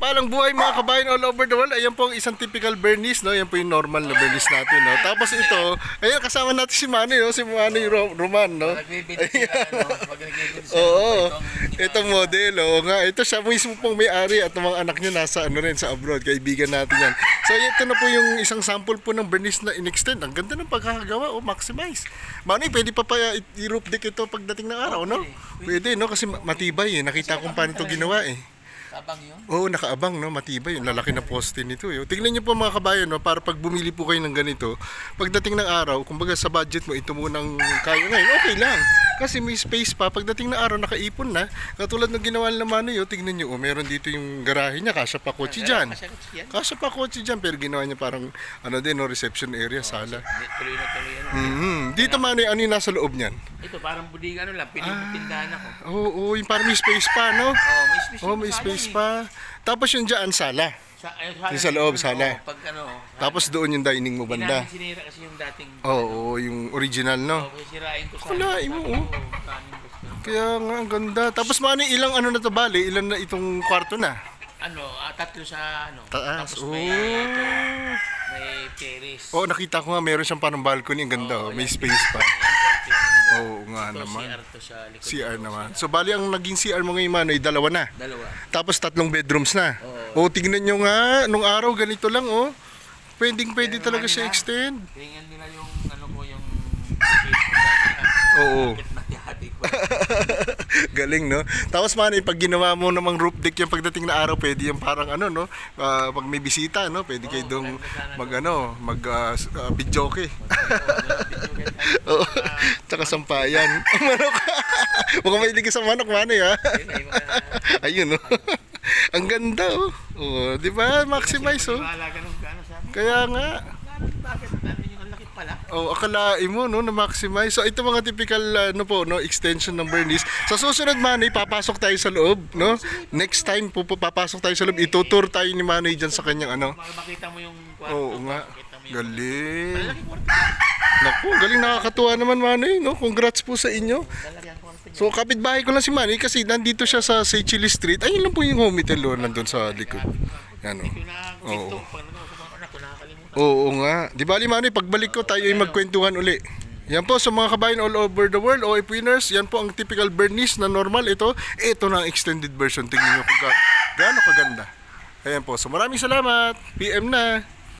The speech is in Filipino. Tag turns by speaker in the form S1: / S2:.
S1: Mapagpalang buhay mga kabayan all over the world. Ayan po ang isang typical Bernese, no? Ayan po yung normal na Bernese natin, no? Tapos ito, ayan kasama natin si Manny, no? Si Manny Roman, no? Oo. Itong model, oh nga. Ito siya mismo pong may-ari at mga anak niya nasa ano rin sa abroad. Kaibigan natin yan. So ito na po yung isang sample po ng Bernese na in-extend. Ang ganda ng pagkakagawa, oh, maximize. Manny, pwede pa i-roof deck ito pagdating ng araw, no? Pwede, no? Kasi matibay, eh. Nakita kung paano ito ginawa, eh.
S2: Abang yun?
S1: Oo, nakaabang, no? Matibay yung lalaki na poste nito, eh. Tingnan niyo po mga kabayan, no? Para pag bumili po kayo ng ganito, pagdating ng araw, kumbaga sa budget mo, ito munang kaya ngayon, okay lang. Kasi may space pa, pagdating ng araw, nakaipon na. Katulad ng ginawa naman niyo, tingnan niyo, oh, meron dito yung garahe niya, kasya pa kotse dyan. Kasya pa kotse dyan, pero ginawa niya parang, ano din, no? Reception area, sala.
S2: Tuloy na tuloy yan.
S1: Dito man, ano yung nasa loob niyan?
S2: Ito, parang budiga ano lang, pinitindahan ako.
S1: Oo, yung parang may space pa, no?
S2: May space.
S1: May space pa. Tapos yung dyan, sala. Yung sa loob, sala.
S2: Pag ano,
S1: tapos doon yung dining mo banda.
S2: Hindi namin sinira kasi yung dating...
S1: Oo, yung original, no?
S2: Oo, sirain ko sa...
S1: Kulain mo, oh. Kaya nga, ang ganda. Tapos Manny, ilang ano na to bali? Ilan na itong kwarto na?
S2: Ano, tatlo sa ano.
S1: Taas,
S2: tapos may terrace.
S1: Oo, nakita ko nga, meron siyang parang balcony. Ang ganda, oh. May space pa. Oo nga naman.
S2: CR to sa likod.
S1: CR naman. So bali ang naging CR mo ngayon, Manoy, dalawa na.
S2: Dalawa.
S1: Tapos 3 bedrooms na. Oo, tignan nyo nga, nung araw ganito lang, oh. Pwede talaga siya extend.
S2: Tingnan nila yung ano ko, yung
S1: oo. Galing, no? Tapos Manoy, pag ginawa mo namang roof deck yung pagdating na araw, pwede yung parang ano, no? Pag may bisita, no? Pwede kayo dong videoke. Oo. Tsaka sampayan. Manok. Mukhang may ka sa manok, Manoy, ha? Ayun, no? Ang ganda, oh. Oh, di ba? Maximize, oh. Kaya nga.
S2: Bakit? Ang laki pala.
S1: Oh, akalain mo, no, na maximize. So ito mga typical extension ng Bernese. Sa susunod, Manny, papasok tayo sa loob, no? Next time papasok tayo sa loob. Itutour tayo ni Manny diyan sa kanyang ano.
S2: Makita mo yung kwarto.
S1: Oo nga. Galing. Naku, galing, nakakatuwa naman, Manny, no? Congrats po sa inyo. So kapitbahay ko lang si Manny kasi nandito siya sa Seychelles Street. Ayun lang po yung homitel, nandun sa likod. Yan, oh. Oo nga. Di ba, Manny, pagbalik ko tayo ay magkwentuhan uli. Yan po sa mga kabayan all over the world, OF winners, yan po ang typical Bernese na normal. Ito na ang extended version. Tingnan nyo kung gaano kaganda. Ayan po. So maraming salamat. PM na.